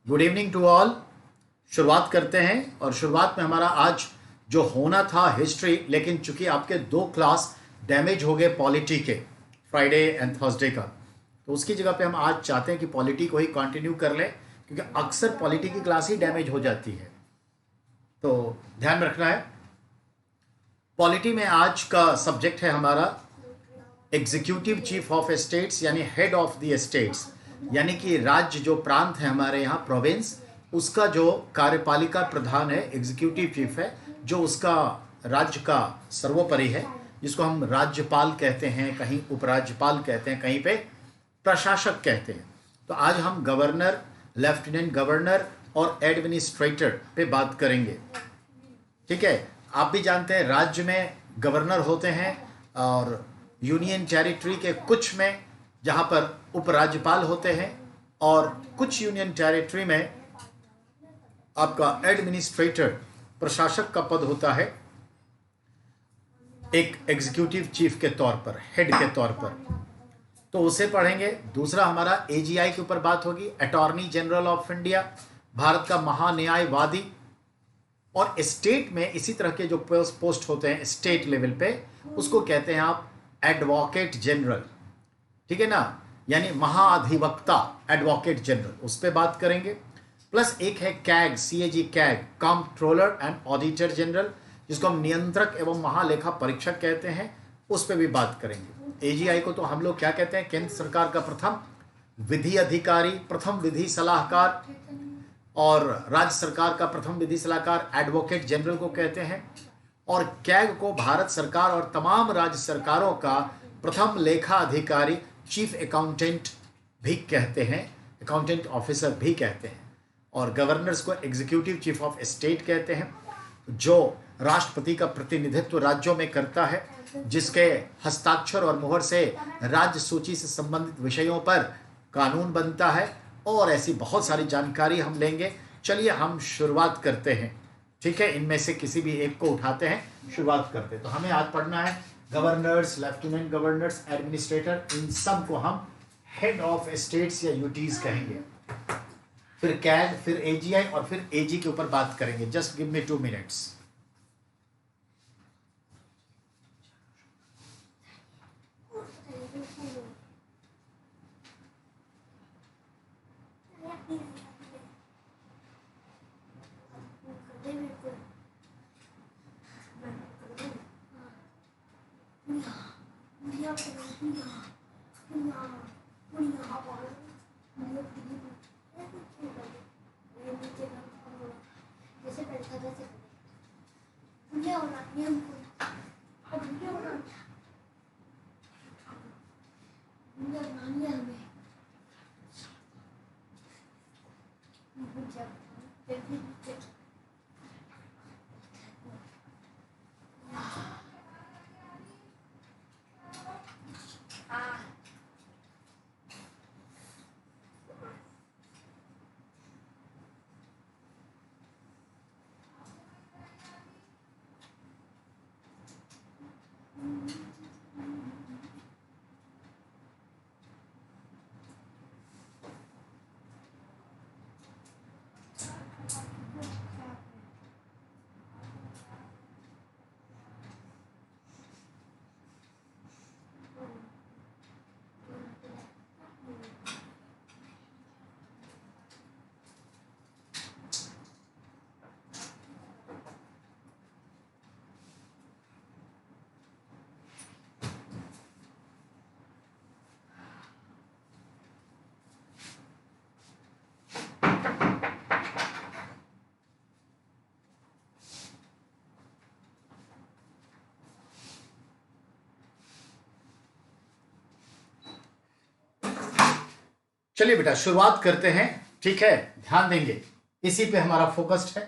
Good evening to all. शुरुआत करते हैं और शुरुआत में हमारा आज जो होना था हिस्ट्री, लेकिन चूंकि आपके दो क्लास डैमेज हो गए पॉलिटी के, फ्राइडे एंड थर्सडे का, तो उसकी जगह पे हम आज चाहते हैं कि पॉलिटी को ही कंटिन्यू कर लें, क्योंकि अक्सर पॉलिटी की क्लास ही डैमेज हो जाती है, तो ध्यान में रखना है। पॉलिटी में आज का सब्जेक्ट है हमारा एग्जीक्यूटिव चीफ ऑफ स्टेट्स, यानी हेड ऑफ द स्टेट्स, यानी कि राज्य जो प्रांत है हमारे यहाँ प्रोविंस, उसका जो कार्यपालिका प्रधान है, एग्जीक्यूटिव चीफ है, जो उसका राज्य का सर्वोपरि है, जिसको हम राज्यपाल कहते हैं, कहीं उपराज्यपाल कहते हैं, कहीं पे प्रशासक कहते हैं। तो आज हम गवर्नर, लेफ्टिनेंट गवर्नर और एडमिनिस्ट्रेटर पे बात करेंगे। ठीक है, आप भी जानते हैं राज्य में गवर्नर होते हैं और यूनियन टेरिटरी के कुछ में जहां पर उपराज्यपाल होते हैं, और कुछ यूनियन टेरिटरी में आपका एडमिनिस्ट्रेटर, प्रशासक का पद होता है, एक एग्जीक्यूटिव चीफ के तौर पर, हेड के तौर पर। तो उसे पढ़ेंगे। दूसरा हमारा एजीआई के ऊपर बात होगी, attorney general of India, Bharat का महान्यायवादी। और स्टेट में इसी तरह के जो पोस्ट होते हैं स्टेट लेवल पे, उसको कहते हैं आप एडवोकेट जनरल। ठीक है ना, यानी महाधिवक्ता, एडवोकेट जनरल, उस पर बात करेंगे। प्लस एक है CAG, CAG CAG, controller and auditor general, जिसको हम नियंत्रक एवं महालेखा परीक्षक कहते हैं, उस पर भी बात करेंगे। एजीआई को तो हम लोग क्या कहते हैं, केंद्र सरकार का प्रथम विधि अधिकारी, प्रथम विधि सलाहकार, और राज्य सरकार का प्रथम विधि सलाहकार एडवोकेट जनरल को कहते हैं। और कैग को भारत सरकार और तमाम राज्य सरकारों का प्रथम लेखा अधिकारी, चीफ अकाउंटेंट भी कहते हैं, अकाउंटेंट ऑफिसर भी कहते हैं। और गवर्नर्स को एग्जीक्यूटिव चीफ ऑफ स्टेट कहते हैं, जो राष्ट्रपति का प्रतिनिधित्व राज्यों में करता है, जिसके हस्ताक्षर और मुहर से राज्य सूची से संबंधित विषयों पर कानून बनता है। और ऐसी बहुत सारी जानकारी हम लेंगे। चलिए हम शुरुआत करते हैं। ठीक है, इनमें से किसी भी एक को उठाते हैं, शुरुआत करते हैं। तो हमें आज पढ़ना है गवर्नर्स, लेफ्टिनेंट गवर्नर्स, एडमिनिस्ट्रेटर, इन सब को हम हेड ऑफ स्टेट्स या यूटीज कहेंगे। फिर कैग, फिर एजीआई और फिर एजी के ऊपर बात करेंगे। Just give me 2 minutes. चलिए बेटा शुरुआत करते हैं। ठीक है, ध्यान देंगे, इसी पे हमारा फोकस्ड है।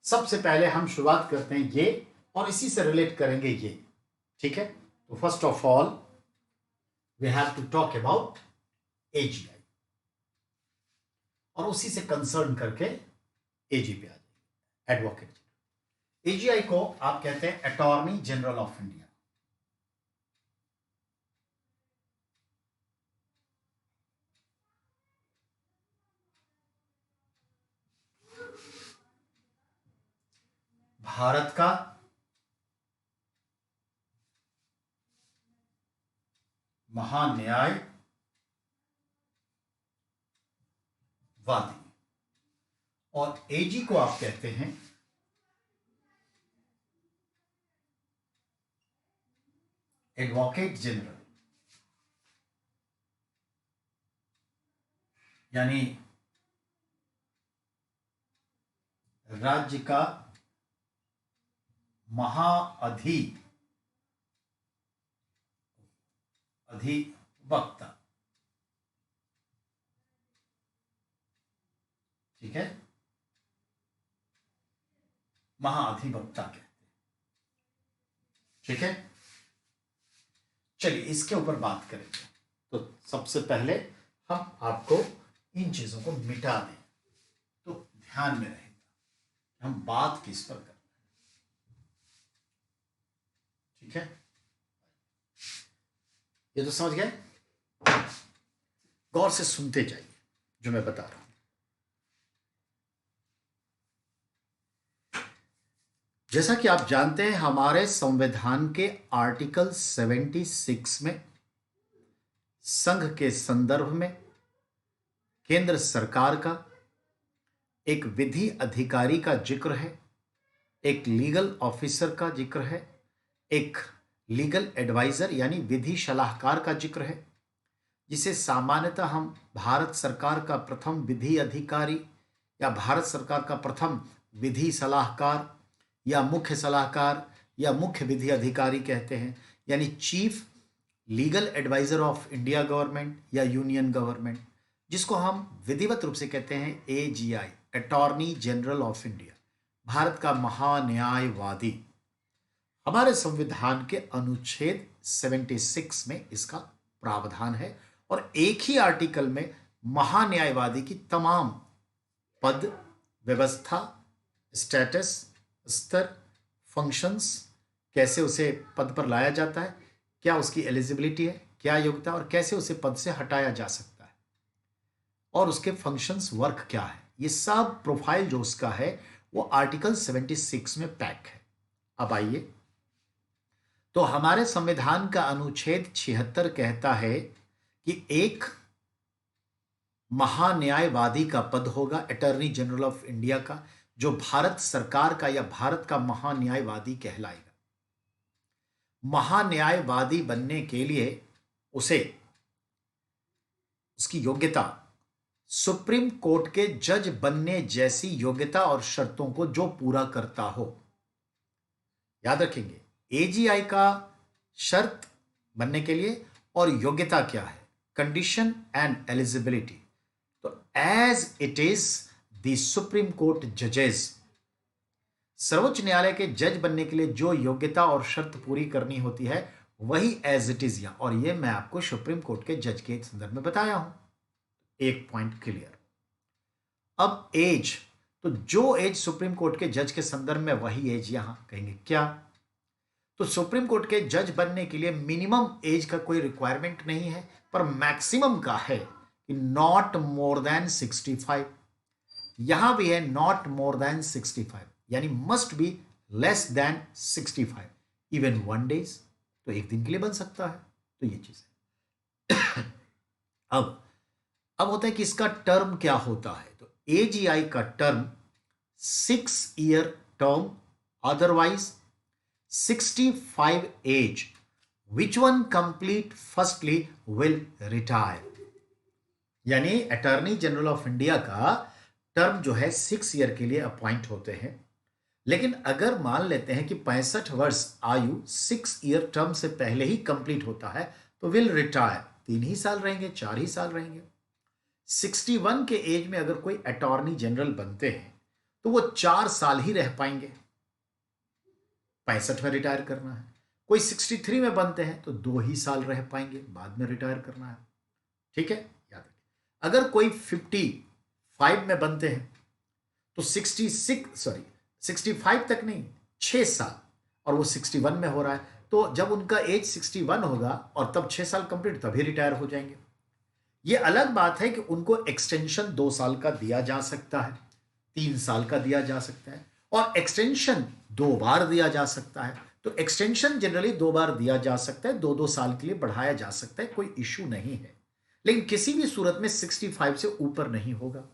सबसे पहले हम शुरुआत करते हैं ये, और इसी से रिलेट करेंगे ये। ठीक है, तो first of all we have to talk about AGI, और उसी से कंसर्न करके एजी पे आ जाएंगे, एडवोकेट जनरल। एजीआई को आप कहते हैं attorney general of India. Bharat का महान्यायवादी, और एजी को आप कहते हैं एडवोकेट जनरल, यानी राज्य का अधिवक्ता। ठीक है, महाअधिवक्ता कहते हैं। ठीक है, चलिए इसके ऊपर बात करेंगे। तो सबसे पहले हम आपको इन चीजों को मिटा दें तो ध्यान में रहेगा हम बात किस पर कर रहे हैं। ठीक है, ये तो समझ गए। गौर से सुनते जाइए जो मैं बता रहा हूं। जैसा कि आप जानते हैं, हमारे संविधान के आर्टिकल 76 में संघ के संदर्भ में केंद्र सरकार का एक विधि अधिकारी का जिक्र है, एक लीगल ऑफिसर का जिक्र है, एक लीगल एडवाइजर यानी विधि सलाहकार का जिक्र है, जिसे सामान्यतः हम भारत सरकार का प्रथम विधि अधिकारी या भारत सरकार का प्रथम विधि सलाहकार या मुख्य सलाहकार या मुख्य विधि अधिकारी कहते हैं, यानी chief legal adviser of India government or union government, जिसको हम विधिवत रूप से कहते हैं AGI, attorney general of India, Bharat का महान्यायवादी। हमारे संविधान के अनुच्छेद 76 में इसका प्रावधान है और एक ही आर्टिकल में महान्यायवादी की तमाम पद, व्यवस्था, स्टेटस, स्तर, फंक्शंस, कैसे उसे पद पर लाया जाता है, क्या उसकी एलिजिबिलिटी है, क्या योग्यता, और कैसे उसे पद से हटाया जा सकता है, और उसके फंक्शंस, वर्क क्या है, ये सब प्रोफाइल जो उसका है वो आर्टिकल 76 में पैक है। अब आइए, तो हमारे संविधान का अनुच्छेद 76 कहता है कि एक महान्यायवादी का पद होगा, अटॉर्नी जनरल ऑफ इंडिया का, जो भारत सरकार का या भारत का महान्यायवादी कहलाएगा। महान्यायवादी बनने के लिए उसे उसकी योग्यता सुप्रीम कोर्ट के जज बनने जैसी योग्यता और शर्तों को जो पूरा करता हो। याद रखेंगे, एजीआई का शर्त बनने के लिए और योग्यता क्या है, कंडीशन एंड एलिजिबिलिटी। तो as it is the supreme court जजेस, सर्वोच्च न्यायालय के जज बनने के लिए जो योग्यता और शर्त पूरी करनी होती है वही एज इट इज, और ये मैं आपको सुप्रीम कोर्ट के जज के संदर्भ में बताया हूं। एक पॉइंट क्लियर। अब एज, तो जो एज सुप्रीम कोर्ट के जज के संदर्भ में वही एज यहां कहेंगे क्या। तो सुप्रीम कोर्ट के जज बनने के लिए मिनिमम एज का कोई रिक्वायरमेंट नहीं है, पर मैक्सिमम का है कि नॉट मोर देन 65। यहां भी है नॉट मोर देन 65, यानी must be less than 65, even 1 days, तो एक दिन के लिए बन सकता है। तो ये चीज है। अब होता है कि इसका टर्म क्या होता है। तो एजीआई का term 6 year term, otherwise 65 age, which one complete firstly will retire. यानी अटॉर्नी जनरल ऑफ इंडिया का टर्म जो है 6 ईयर के लिए अपॉइंट होते हैं, लेकिन अगर मान लेते हैं कि 65 वर्ष आयु 6 ईयर टर्म से पहले ही कंप्लीट होता है तो विल रिटायर, 3 ही साल रहेंगे, 4 ही साल रहेंगे। 61 के एज में अगर कोई अटॉर्नी जनरल बनते हैं तो वो 4 साल ही रह पाएंगे, 65 में रिटायर करना है। कोई 63 में बनते हैं तो 2 ही साल रह पाएंगे, बाद में रिटायर करना है। ठीक है, याद रखिए। अगर कोई 55 में बनते हैं तो 65 तक नहीं, 6 साल, और वो 61 में हो रहा है, तो जब उनका एज 61 होगा और तब 6 साल कंप्लीट, तभी रिटायर हो जाएंगे। ये अलग बात है कि उनको एक्सटेंशन 2 साल का दिया जा सकता है, 3 साल का दिया जा सकता है, और एक्सटेंशन 2 बार दिया जा सकता है। तो एक्सटेंशन जनरली 2 बार दिया जा सकता है, 2-2 साल के लिए बढ़ाया जा सकता है, कोई इश्यू नहीं है, लेकिन किसी भी सूरत में 65 से ऊपर नहीं होगा।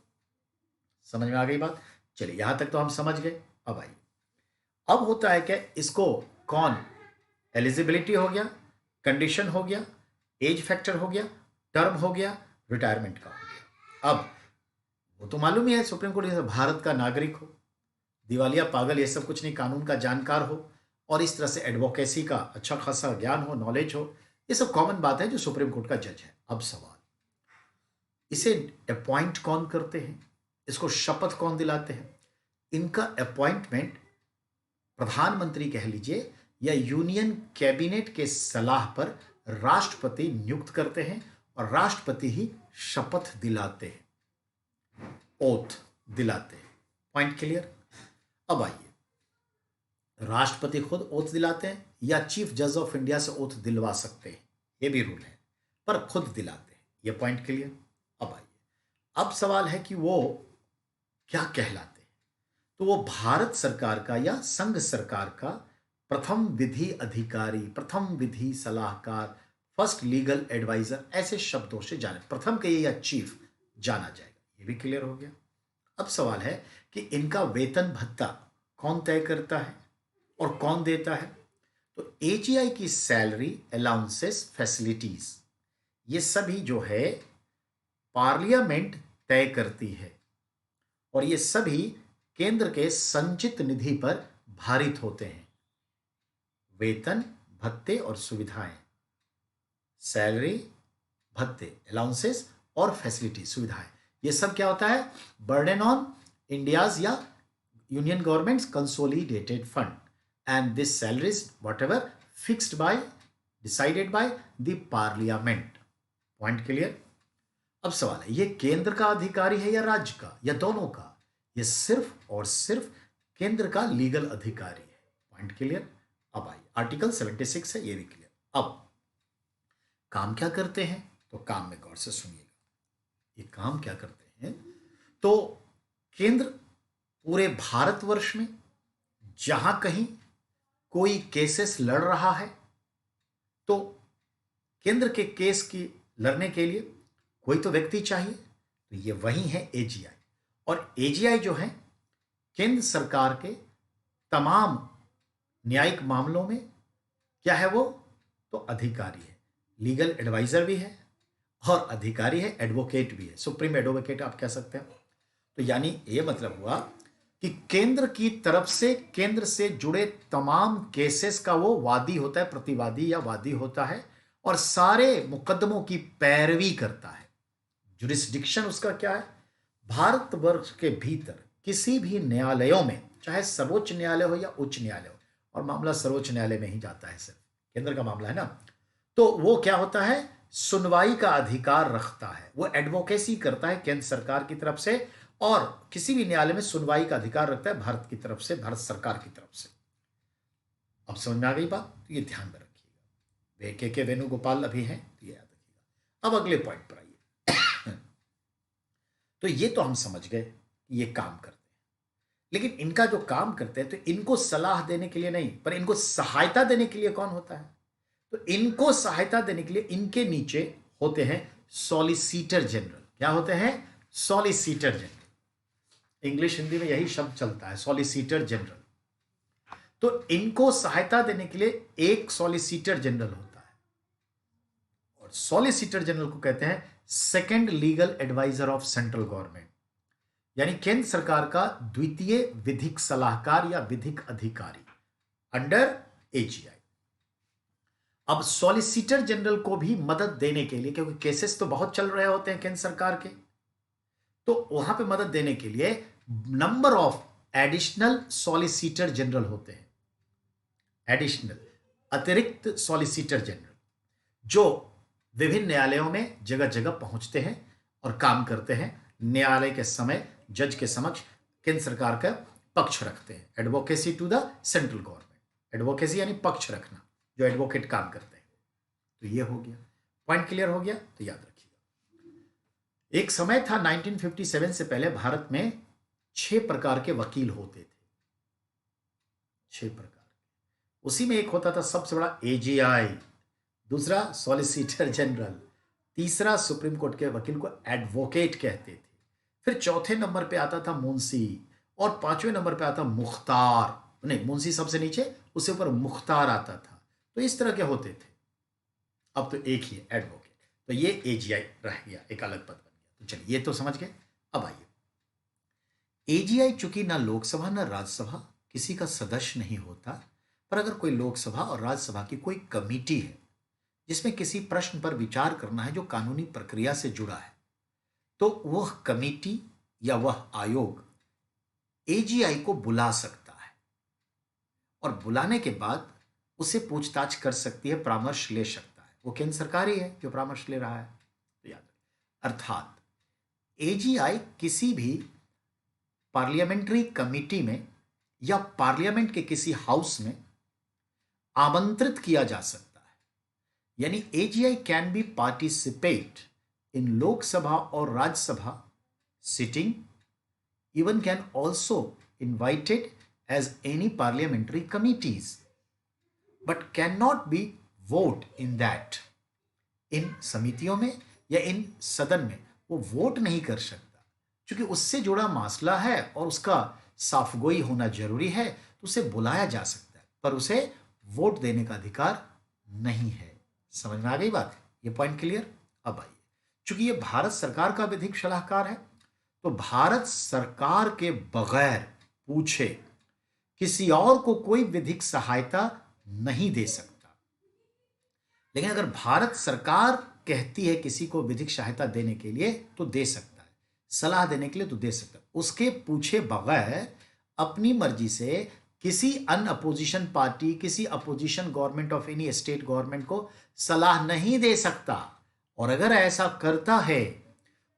समझ में आ गई बात? चलिए यहां तक तो हम समझ गए। अब आइए, अब होता है क्या, इसको कौन, एलिजिबिलिटी हो गया, कंडीशन हो गया, एज फैक्टर हो गया, टर्म हो गया, रिटायरमेंट का हो गया। अब वो तो मालूम ही है, सुप्रीम कोर्ट भारत का नागरिक हो, दिवालिया पागल ये सब कुछ नहीं, कानून का जानकार हो, और इस तरह से एडवोकेसी का अच्छा खासा ज्ञान हो, नॉलेज हो, ये सब कॉमन बात है जो सुप्रीम कोर्ट का जज है। अब सवाल, इसे अपॉइंट कौन करते हैं, इसको शपथ कौन दिलाते हैं? इनका अपॉइंटमेंट प्रधानमंत्री कह लीजिए या यूनियन कैबिनेट के सलाह पर राष्ट्रपति नियुक्त करते हैं, और राष्ट्रपति ही शपथ दिलाते हैं, ओथ दिलाते हैं। Point clear? अब आइए, राष्ट्रपति खुद ओथ दिलाते हैं या चीफ जज ऑफ इंडिया से ओथ दिलवा सकते हैं, यह भी रूल है, पर खुद दिलाते हैं। यह पॉइंट क्लियर? अब आइए, अब सवाल है कि वो क्या कहलाते हैं? तो वो भारत सरकार का या संघ सरकार का प्रथम विधि अधिकारी, प्रथम विधि सलाहकार, फर्स्ट लीगल एडवाइजर, ऐसे शब्दों से जाने, प्रथम के या चीफ जाना जाएगा। ये भी क्लियर हो गया। अब सवाल है कि इनका वेतन भत्ता कौन तय करता है और कौन देता है? तो एजीआई की सैलरी, अलाउंसेस, फैसिलिटीज, ये सभी जो है पार्लियामेंट तय करती है, और ये सभी केंद्र के संचित निधि पर भारित होते हैं। वेतन, भत्ते और सुविधाएं, सैलरी, भत्ते, अलाउंसेस और फैसिलिटी, सुविधाएं, ये सब क्या होता है? बर्डन ऑन इंडियाज या union governments consolidated fund, and this salaries what ever fixed by, decided by the parliament. Point clear? अब सवाल है, ये केंद्र का अधिकारी है या राज्य का या दोनों का? ये सिर्फ और सिर्फ केंद्र का लीगल अधिकारी है। Point clear? अब आइए, आर्टिकल 76 है, ये भी क्लियर। अब काम क्या करते हैं? तो काम में गौर से सुनिएगा, ये काम क्या करते हैं? तो केंद्र पूरे भारतवर्ष में जहां कहीं कोई केसेस लड़ रहा है, तो केंद्र के केस की लड़ने के लिए कोई तो व्यक्ति चाहिए, तो ये वही है एजीआई। और एजीआई जो है केंद्र सरकार के तमाम न्यायिक मामलों में क्या है? वो तो अधिकारी है, लीगल एडवाइजर भी है और अधिकारी है, एडवोकेट भी है, सुप्रीम एडवोकेट आप कह सकते हैं। तो यानी ये मतलब हुआ कि केंद्र की तरफ से, केंद्र से जुड़े तमाम केसेस का वो वादी होता है, प्रतिवादी या वादी होता है, और सारे मुकदमों की पैरवी करता है। जुरिस्डिक्शन उसका क्या है? भारतवर्ष के भीतर किसी भी न्यायालयों में, चाहे सर्वोच्च न्यायालय हो या उच्च न्यायालय हो, और मामला सर्वोच्च न्यायालय में ही जाता है, सिर्फ केंद्र का मामला है ना, तो वो क्या होता है? सुनवाई का अधिकार रखता है, वो एडवोकेसी करता है केंद्र सरकार की तरफ से, और किसी भी न्यायालय में सुनवाई का अधिकार रखता है भारत की तरफ से, भारत सरकार की तरफ से। अब समझ में आ गई बात? तो ये ध्यान में रखिएगा। के वेणुगोपाल अभी हैं, तो ये याद रखिएगा। अब अगले पॉइंट पर आइए। तो ये तो हम समझ गए कि ये काम करते हैं, लेकिन इनका जो काम करते हैं, तो इनको सलाह देने के लिए नहीं, पर इनको सहायता देने के लिए कौन होता है? तो इनको सहायता देने के लिए इनके नीचे होते हैं सॉलिसिटर जनरल। क्या होते हैं? Solicitor general. इंग्लिश हिंदी में यही शब्द चलता है, सॉलिसिटर जनरल। तो इनको सहायता देने के लिए एक सॉलिसिटर जनरल होता है, और सॉलिसिटर जनरल को कहते हैं second legal adviser of central government, यानी केंद्र सरकार का द्वितीय विधिक सलाहकार या विधिक अधिकारी अंडर एजीआई। अब सॉलिसिटर जनरल को भी मदद देने के लिए, क्योंकि केसेस तो बहुत चल रहे होते हैं केंद्र सरकार के, तो वहां पे मदद देने के लिए number of additional solicitor general होते हैं, एडिशनल, अतिरिक्त सॉलिसिटर जनरल, जो विभिन्न न्यायालयों में जगह जगह पहुंचते हैं और काम करते हैं, न्यायालय के समय जज के समक्ष केंद्र सरकार का पक्ष रखते हैं। Advocacy to the central government, advocacy यानी पक्ष रखना, जो एडवोकेट काम करते हैं। तो ये हो गया, पॉइंट क्लियर हो गया? तो याद रखिएगा, एक समय था 1957 से पहले भारत में 6 प्रकार के वकील होते थे। 6 प्रकार। उसी में एक होता था सबसे बड़ा एजीआई, दूसरा सॉलिसिटर जनरल, तीसरा सुप्रीम कोर्ट के वकील को एडवोकेट कहते थे, फिर चौथे नंबर पे आता था मुंशी, और पांचवें नंबर पे आता मुख्तार, नहीं मुंशी सबसे नीचे, उससे ऊपर मुख्तार आता था। तो इस तरह के होते थे। अब तो एक ही है, एडवोकेट। तो ये एजीआई रह गया, एक अलग पद बन गया। तो चलिए, ये तो समझ गए। अब आइए, एजीआई चूंकि ना लोकसभा ना राज्यसभा किसी का सदस्य नहीं होता, पर अगर कोई लोकसभा और राज्यसभा की कोई कमेटी है जिसमें किसी प्रश्न पर विचार करना है जो कानूनी प्रक्रिया से जुड़ा है, तो वह कमेटी या वह आयोग एजीआई को बुला सकता है, और बुलाने के बाद उसे पूछताछ कर सकती है, परामर्श ले सकता है। वो केंद्र सरकार ही है जो परामर्श ले रहा है, तो याद रखें। अर्थात एजीआई किसी भी पार्लियामेंट्री कमेटी में या पार्लियामेंट के किसी हाउस में आमंत्रित किया जा सकता है। यानी AGI can be participate in Lok Sabha और Rajya Sabha sitting, even can also invited as any parliamentary committees, but cannot be vote in that। इन समितियों में या इन सदन में वो वोट नहीं कर सकता, क्योंकि उससे जुड़ा मामला है और उसका साफगोई होना जरूरी है। तो उसे बुलाया जा सकता है, पर उसे वोट देने का अधिकार नहीं है। समझ में आ गई बात? ये पॉइंट क्लियर? अब आइए, चूंकि ये भारत सरकार का विधिक सलाहकार है, तो भारत सरकार के बगैर पूछे किसी और को कोई विधिक सहायता नहीं दे सकता। लेकिन अगर भारत सरकार कहती है किसी को विधिक सहायता देने के लिए, तो दे सकता है, सलाह देने के लिए तो दे सकता है। उसके पूछे बगैर अपनी मर्जी से किसी अन अपोजिशन पार्टी, किसी opposition government of any state government को सलाह नहीं दे सकता। और अगर ऐसा करता है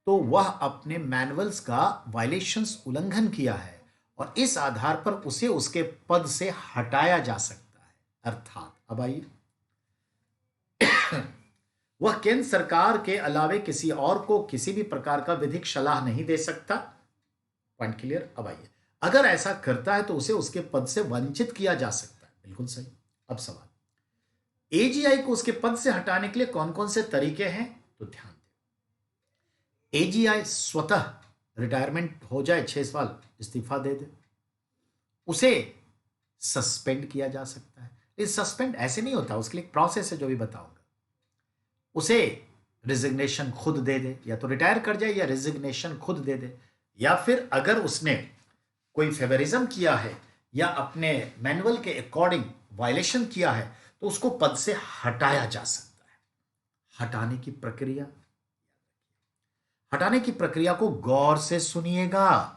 तो वह अपने मैनुअल्स का वायलेशंस उल्लंघन किया है, और इस आधार पर उसे उसके पद से हटाया जा सकता है। अर्थात अब आइए, वह केंद्र सरकार के अलावे किसी और को किसी भी प्रकार का विधिक सलाह नहीं दे सकता। Point clear? अब आइए, अगर ऐसा करता है तो उसे उसके पद से वंचित किया जा सकता है। बिल्कुल सही। अब सवाल, एजीआई को उसके पद से हटाने के लिए कौन कौन से तरीके हैं? तो ध्यान दें, एजीआई स्वतः रिटायरमेंट हो जाए, 6 साल इस्तीफा दे दे, उसे सस्पेंड किया जा सकता है। लेकिन सस्पेंड ऐसे नहीं होता, उसके लिए एक प्रोसेस है जो भी बताऊंगा। उसे रिजिग्नेशन खुद दे दे, या तो रिटायर कर जाए या रिजिग्नेशन खुद दे दे, या फिर अगर उसने कोई फेवरिज्म किया है या अपने मैनुअल के अकॉर्डिंग वायलेशन किया है, तो उसको पद से हटाया जा सकता है। हटाने की प्रक्रिया, हटाने की प्रक्रिया को गौर से सुनिएगा।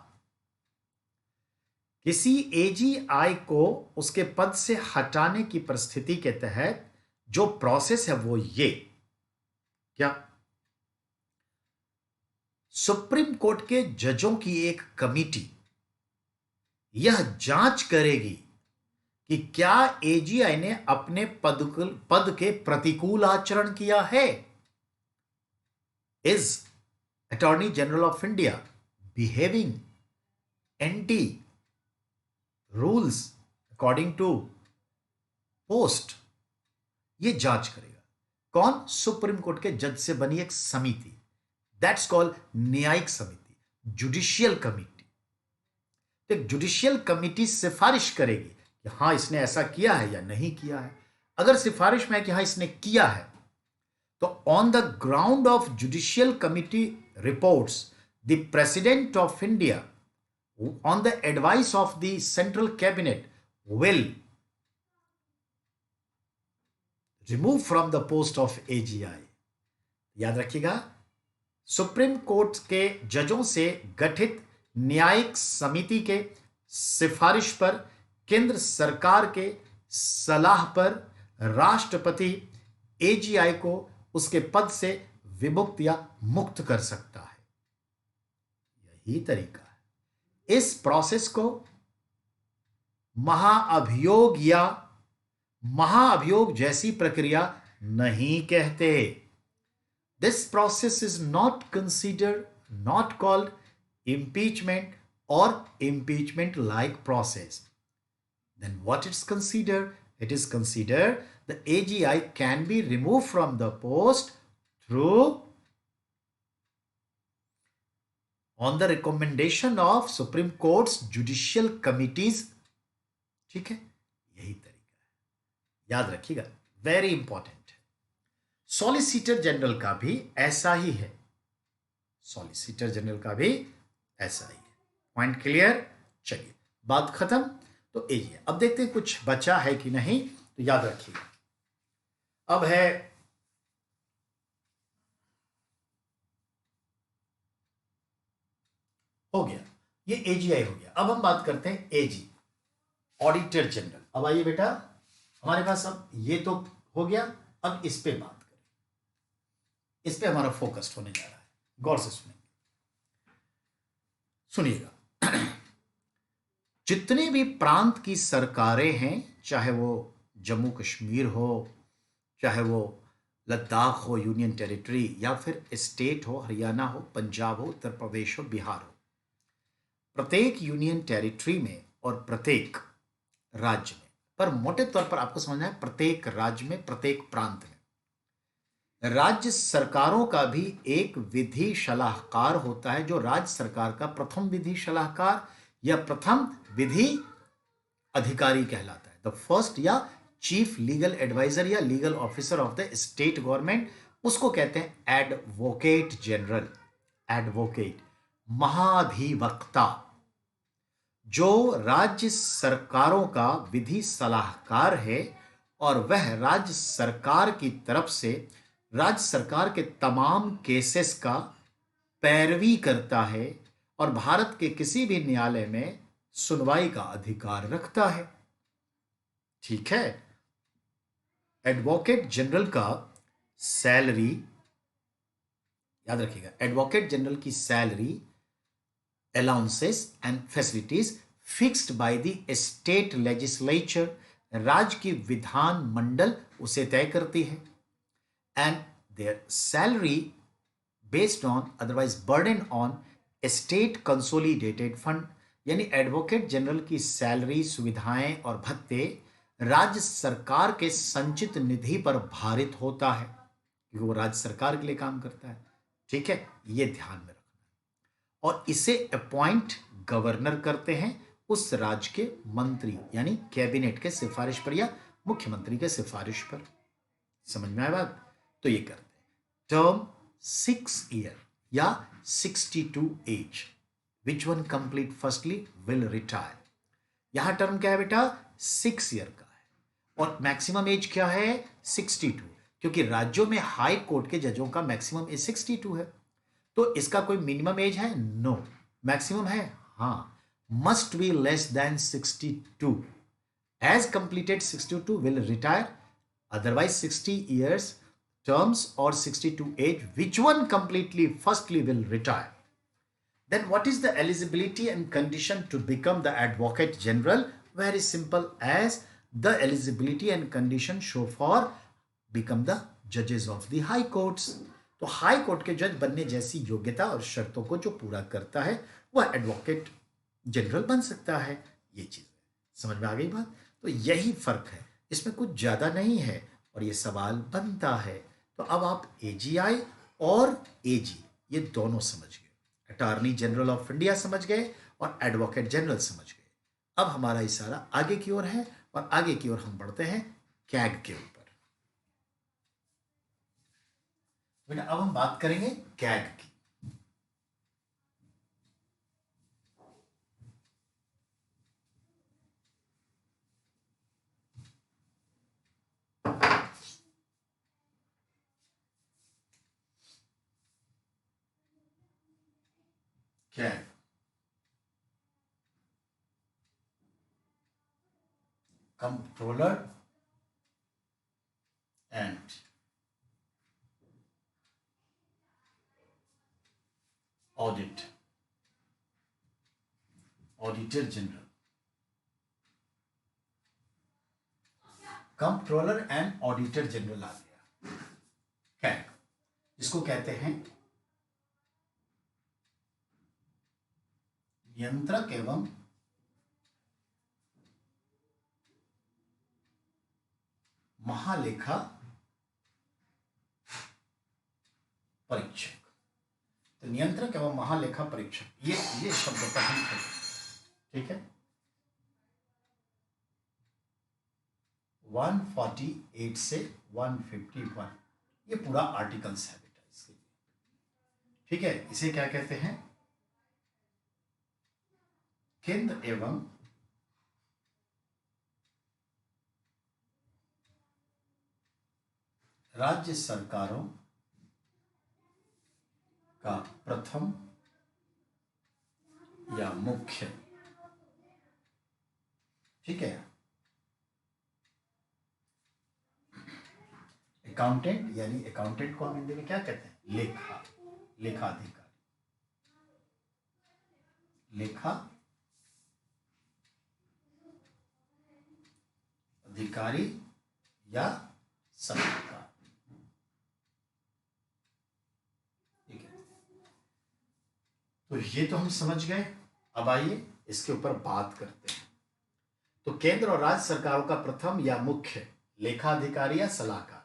किसी एजीआई को उसके पद से हटाने की परिस्थिति के तहत जो प्रोसेस है वो ये, क्या सुप्रीम कोर्ट के जजों की एक कमेटी यह जांच करेगी कि क्या एजीआई ने अपने पद के प्रतिकूल आचरण किया है। Is attorney general of India behaving anti rules according to post? ये जांच करेगा कौन? सुप्रीम कोर्ट के जज से बनी एक समिति, दैट्स कॉल्ड न्यायिक समिति, जुडिशियल कमिटी। तो एक जुडिशियल कमिटी सिफारिश करेगी कि हाँ इसने ऐसा किया है या नहीं किया है। अगर सिफारिश में है कि हाँ इसने किया है, तो on the ground of judicial committee reports, the president of India on the advice of the central cabinet will remove from the post of AGI. याद रखिएगा, सुप्रीम कोर्ट के जजों से गठित न्यायिक समिति के सिफारिश पर, केंद्र सरकार के सलाह पर राष्ट्रपति एजीआई को उसके पद से विमुक्त या मुक्त कर सकता है। यही तरीका है। इस प्रोसेस को महाअभियोग या महाअभियोग जैसी प्रक्रिया नहीं कहते। This process is not considered, not called impeachment or impeachment like process. then what it's considered? It is considered the AGI can be removed from the post through on the recommendation of Supreme Court's judicial committees. ठीक है, यही तरीका है, याद रखिएगा, very important है। Solicitor general का भी ऐसा ही है, सॉलिसिटर जनरल का भी ऐसा ही है। Point clear? चलिए, बात खत्म। तो ये अब देखते हैं कुछ बचा है कि नहीं, तो याद रखिएगा। अब है हो गया, ये एजीआई हो गया। अब हम बात करते हैं एजी, ऑडिटर जनरल। अब आइए बेटा, हमारे पास अब ये तो हो गया, अब इस पे बात करें, इस पे हमारा फोकस होने जा रहा है, गौर से सुनेंगे, सुनिएगा। जितने भी प्रांत की सरकारें हैं, चाहे वो जम्मू कश्मीर हो, चाहे वो लद्दाख हो, यूनियन टेरिटरी, या फिर स्टेट हो, हरियाणा हो, पंजाब हो, उत्तर प्रदेश हो, बिहार हो, प्रत्येक यूनियन टेरिटरी में और प्रत्येक राज्य में, पर मोटे तौर पर आपको समझना है प्रत्येक राज्य में, प्रत्येक प्रांत में, राज्य सरकारों का भी एक विधि सलाहकार होता है, जो राज्य सरकार का प्रथम विधि सलाहकार या प्रथम विधि अधिकारी कहलाता है। द फर्स्ट या चीफ लीगल एडवाइजर या legal officer of the state government, उसको कहते हैं एडवोकेट जनरल। एडवोकेट, महाधिवक्ता, जो राज्य सरकारों का विधि सलाहकार है और वह राज्य सरकार की तरफ से राज्य सरकार के तमाम केसेस का पैरवी करता है और भारत के किसी भी न्यायालय में सुनवाई का अधिकार रखता है। ठीक है, एडवोकेट जनरल का सैलरी, याद रखिएगा, एडवोकेट जनरल की salary, allowances and facilities fixed by the state legislature, राज्य की विधान मंडल उसे तय करती है। And there salary based on otherwise burden on state consolidated fund, यानी एडवोकेट जनरल की सैलरी, सुविधाएं और भत्ते राज्य सरकार के संचित निधि पर भारित होता है, क्योंकि वो राज्य सरकार के लिए काम करता है। ठीक है, ये ध्यान में रखना। और इसे अपॉइंट गवर्नर करते हैं उस राज्य के मंत्री, यानी कैबिनेट के सिफारिश पर या मुख्यमंत्री के सिफारिश पर। समझ में आया बात? तो ये करते हैं। टर्म 6 ईयर या 62 age, which one complete firstly will retire. यहां टर्म क्या है बेटा? 6 ईयर का है, और मैक्सिमम एज क्या है? 62, क्योंकि राज्यों में हाई कोर्ट के जजों का मैक्सिमम एज 62 है। तो इसका कोई मिनिमम एज है? नो। मैक्सिमम है? हाँ, must be less than 62। Has completed 62 will retire, otherwise 60 years terms or 62 age, which one completely firstly will retire. Then what is the eligibility and condition to become the advocate general? Very simple, as the eligibility and condition show for become the judges of the high courts. तो high court के जज बनने जैसी योग्यता और शर्तों को जो पूरा करता है वह एडवोकेट जनरल बन सकता है। ये चीज समझ में आ गई बात? तो यही फर्क है, इसमें कुछ ज्यादा नहीं है, और ये सवाल बनता है। तो अब आप एजीआई और एजी ये दोनों समझ गए, अटॉर्नी जनरल ऑफ इंडिया समझ गए और एडवोकेट जनरल समझ गए। अब हमारा इशारा आगे की ओर है, और आगे की ओर हम बढ़ते हैं कैग के ऊपर। बेटा अब हम बात करेंगे कैग की। CAG, controller and audit, auditor general, controller and auditor general आ गया। कैग, इसको कहते हैं नियंत्रक एवं महालेखा परीक्षक। तो नियंत्रक एवं महालेखा परीक्षक ये शब्द का हम करें, ठीक है। 148 से 151 ये पूरा आर्टिकल्स है बेटा इसके लिए, ठीक है। इसे क्या कहते हैं? केंद्र एवं राज्य सरकारों का प्रथम या मुख्य, ठीक है, अकाउंटेंट, यानी अकाउंटेंट को हम हिंदी में क्या कहते हैं? लेखाधिकारी, लेखा अधिकारी या सलाहकार, ठीक है। तो ये तो हम समझ गए। अब आइए इसके ऊपर बात करते हैं। तो केंद्र और राज्य सरकारों का प्रथम या मुख्य लेखा अधिकारी या सलाहकार,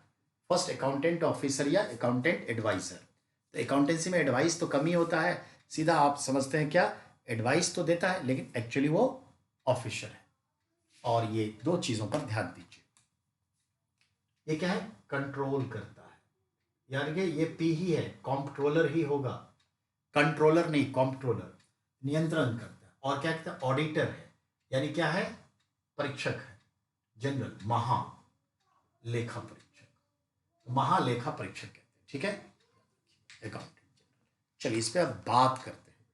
फर्स्ट अकाउंटेंट ऑफिसर या अकाउंटेंट एडवाइजर। तो अकाउंटेंसी में एडवाइस तो कम ही होता है, सीधा आप समझते हैं क्या, एडवाइस तो देता है लेकिन एक्चुअली वो ऑफिसर है। और ये दो चीजों पर ध्यान दीजिए। ये क्या है? कंट्रोल करता है, यानी कि ये पी ही है, कॉम्प्ट्रोलर ही होगा, कंट्रोलर नहीं, कॉम्प्ट्रोलर, नियंत्रण करता है। और क्या कहते हैं? ऑडिटर है, यानी क्या है? परीक्षक है, जनरल, महालेखा परीक्षक, महालेखा परीक्षक कहते हैं, ठीक है, अकाउंटेंट। चलिए इस पे अब बात करते हैं।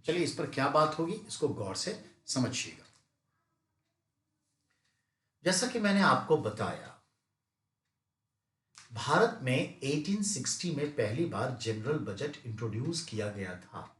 चलिए इस पर क्या बात होगी इसको गौर से समझिएगा। जैसा कि मैंने आपको बताया, भारत में 1860 में पहली बार जनरल बजट इंट्रोड्यूस किया गया था।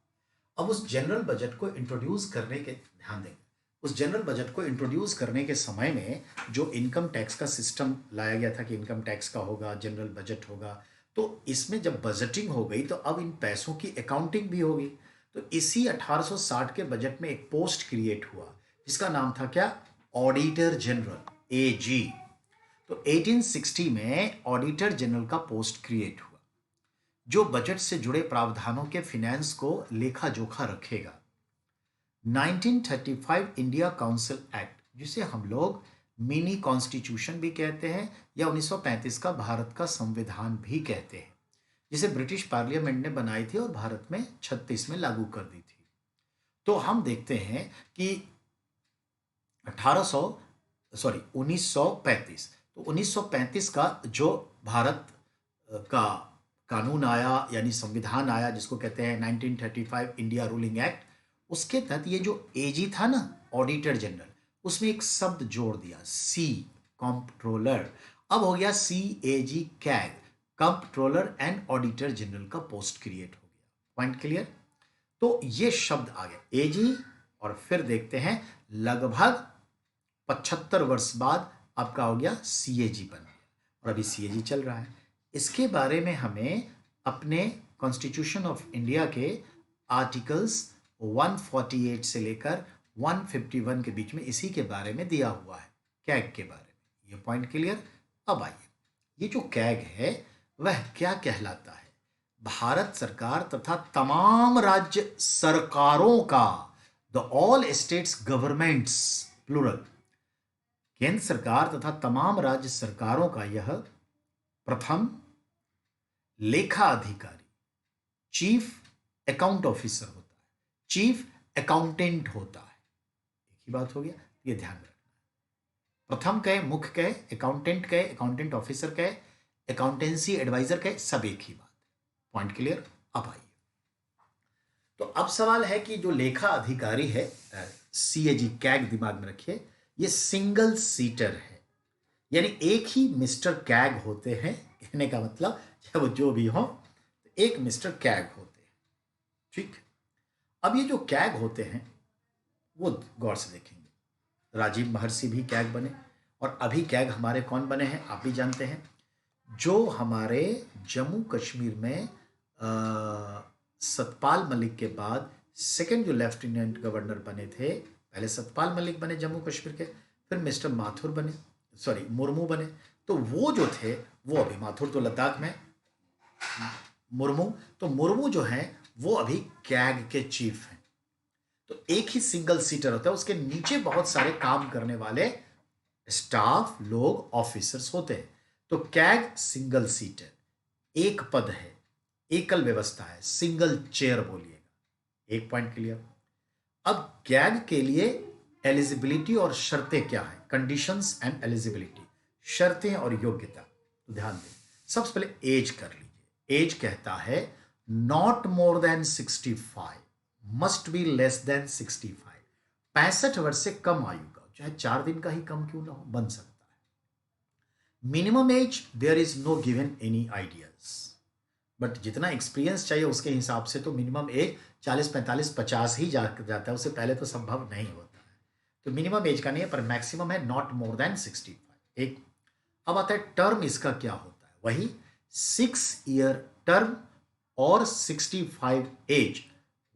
अब उस जनरल बजट को इंट्रोड्यूस करने के, ध्यान देंगे, उस जनरल बजट को इंट्रोड्यूस करने के समय में जो इनकम टैक्स का सिस्टम लाया गया था कि इनकम टैक्स का होगा, जनरल बजट होगा, तो इसमें जब बजटिंग हो गई तो अब इन पैसों की अकाउंटिंग भी होगी। तो इसी 1860 के बजट में एक पोस्ट क्रिएट हुआ जिसका नाम था क्या? ऑडिटर जनरल, एजी। तो 1860 में ऑडिटर जनरल का पोस्ट क्रिएट हुआ जो बजट से जुड़े प्रावधानों के फिनेंस को लेखा जोखा रखेगा। 1935 इंडिया काउंसिल एक्ट, जिसे हम लोग मिनी कॉन्स्टिट्यूशन भी कहते हैं या 1935 का भारत का संविधान भी कहते हैं, जिसे ब्रिटिश पार्लियामेंट ने बनाई थी और भारत में 36 में लागू कर दी थी। तो हम देखते हैं कि 1935, तो 1935 का जो भारत का कानून आया यानी संविधान आया जिसको कहते हैं 1935 इंडिया रूलिंग एक्ट, उसके तहत ये जो एजी था ना, ऑडिटर जनरल, उसमें एक शब्द जोड़ दिया, सी, कॉम्प्ट्रोलर। अब हो गया C A G CAG, comptroller and auditor general का पोस्ट क्रिएट हो गया। Point clear? तो ये शब्द आ गया एजी, और फिर देखते हैं लगभग 75 वर्ष बाद आपका हो गया सीएजी बन गया, और अभी सीएजी चल रहा है। इसके बारे में हमें अपने कॉन्स्टिट्यूशन ऑफ इंडिया के आर्टिकल्स 148 से लेकर 151 के बीच में इसी के बारे में दिया हुआ है, कैग के बारे में। ये पॉइंट क्लियर? अब आइए, ये जो कैग है वह क्या कहलाता है? भारत सरकार तथा तमाम राज्य सरकारों का, the all states governments plural, केंद्र सरकार तथा तमाम राज्य सरकारों का यह प्रथम लेखा अधिकारी, चीफ अकाउंट ऑफिसर होता है, चीफ अकाउंटेंट होता है। एक ही बात हो गया, ये ध्यान रखना। प्रथम कहे, मुख्य कहे, अकाउंटेंट कहे, अकाउंटेंट ऑफिसर कहे, अकाउंटेंसी एडवाइजर कहे, सब एक ही बात। Point clear? अब आइए, तो अब सवाल है कि जो लेखा अधिकारी है, सीएजी कैग दिमाग में रखिए, ये सिंगल सीटर है, यानी एक ही मिस्टर कैग होते हैं। कहने का मतलब चाहे वो जो भी हो, एक मिस्टर कैग होते हैं, ठीक। अब ये जो कैग होते हैं वो गौर से देखेंगे, राजीव महर्षि भी कैग बने, और अभी कैग हमारे कौन बने हैं आप भी जानते हैं, जो हमारे जम्मू कश्मीर में सतपाल मलिक के बाद सेकंड जो लेफ्टिनेंट गवर्नर बने थे, पहले सतपाल मलिक बने जम्मू कश्मीर के, फिर मिस्टर माथुर बने, सॉरी मुर्मू बने, तो वो जो थे वो अभी माथुर तो लद्दाख में, मुर्मू, तो मुर्मू जो हैं वो अभी कैग के चीफ हैं। तो एक ही सिंगल सीटर होता है, उसके नीचे बहुत सारे काम करने वाले स्टाफ लोग, ऑफिसर्स होते हैं। तो कैग सिंगल सीटर, एक पद है, एकल व्यवस्था है, सिंगल चेयर बोलिएगा। एक पॉइंट क्लियर। अब कैग के लिए एलिजिबिलिटी और शर्तें क्या है, कंडीशंस एंड एलिजिबिलिटी, शर्तें और योग्यता। तो ध्यान दें, सबसे पहले एज कर लीजिए। एज कहता है not more than 65, must be less than 65। 65 वर्ष से कम आयु का, चाहे 4 दिन का ही कम क्यों ना हो, बन सकता है। Minimum age there is no given any ideas, but जितना एक्सपीरियंस चाहिए उसके हिसाब से तो मिनिमम एज 40, 45, 50 ही जाता है, उससे पहले तो संभव नहीं होता है। तो मिनिमम एज का नहीं है, पर मैक्सिमम है नॉट मोर देन 65। एक अब आता है टर्म, इसका क्या होता है, वही 6 ईयर टर्म और 65 age,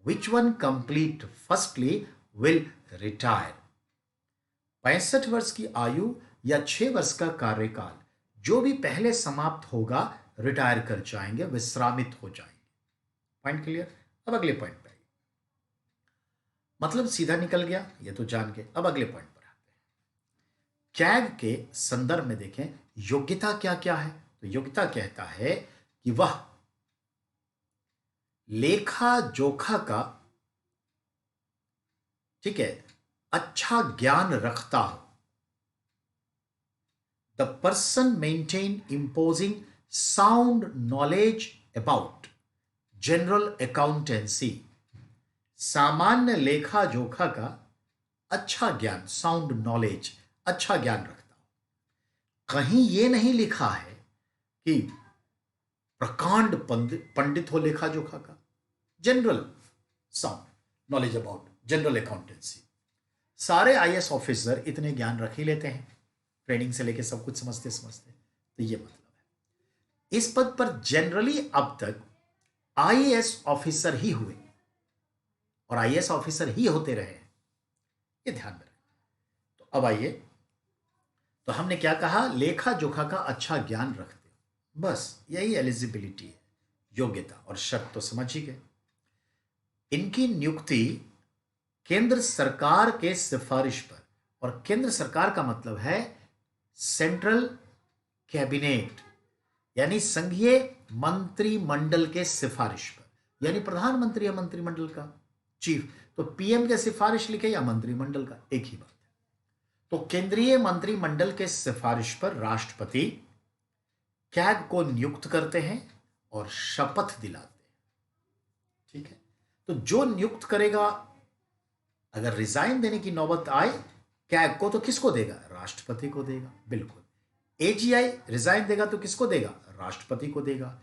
which one complete firstly will retire. 65 वर्ष की आयु या 6 वर्ष का कार्यकाल जो भी पहले समाप्त होगा रिटायर कर जाएंगे, विश्रामित हो जाएंगे। Point clear. अब अगले पॉइंट पे आइए, मतलब सीधा निकल गया ये तो जान के। अब अगले पॉइंट पर आते हैं। कैग के संदर्भ में देखें योग्यता क्या क्या है। तो योग्यता कहता है कि वह लेखा जोखा का, ठीक है, अच्छा ज्ञान रखता हो। The person maintain imposing sound knowledge about general accountancy, सामान्य लेखा जोखा का अच्छा ज्ञान, साउंड नॉलेज, अच्छा ज्ञान रखता हो। कहीं यह नहीं लिखा है कि प्रकांड पंडित हो लेखा जोखा का, general sound knowledge about general accountancy. सारे आईएएस ऑफिसर इतने ज्ञान रख ही लेते हैं, ट्रेनिंग से लेके सब कुछ समझते समझते। तो ये मतलब है इस पद पर जनरली अब तक आईएएस ऑफिसर ही हुए और आईएएस ऑफिसर ही होते रहे हैं, ये ध्यान में रखें। तो अब आइए, तो हमने क्या कहा, लेखा जोखा का अच्छा ज्ञान रखते हो, बस यही एलिजिबिलिटी है, योग्यता और शर्त तो समझ ही गए। इनकी नियुक्ति केंद्र सरकार के सिफारिश पर, और केंद्र सरकार का मतलब है सेंट्रल कैबिनेट, यानी संघीय मंत्रिमंडल के सिफारिश पर, यानी प्रधानमंत्री या मंत्रिमंडल का चीफ। तो पीएम के सिफारिश लिखे या मंत्रिमंडल का, एक ही बात है। तो केंद्रीय मंत्रिमंडल के सिफारिश पर राष्ट्रपति कैग को नियुक्त करते हैं और शपथ दिलाते हैं, ठीक है। तो जो नियुक्त करेगा, अगर रिजाइन देने की नौबत आए कैग को, तो किसको देगा, राष्ट्रपति को देगा, बिल्कुल। एजीआई रिजाइन देगा तो किसको देगा, राष्ट्रपति को देगा।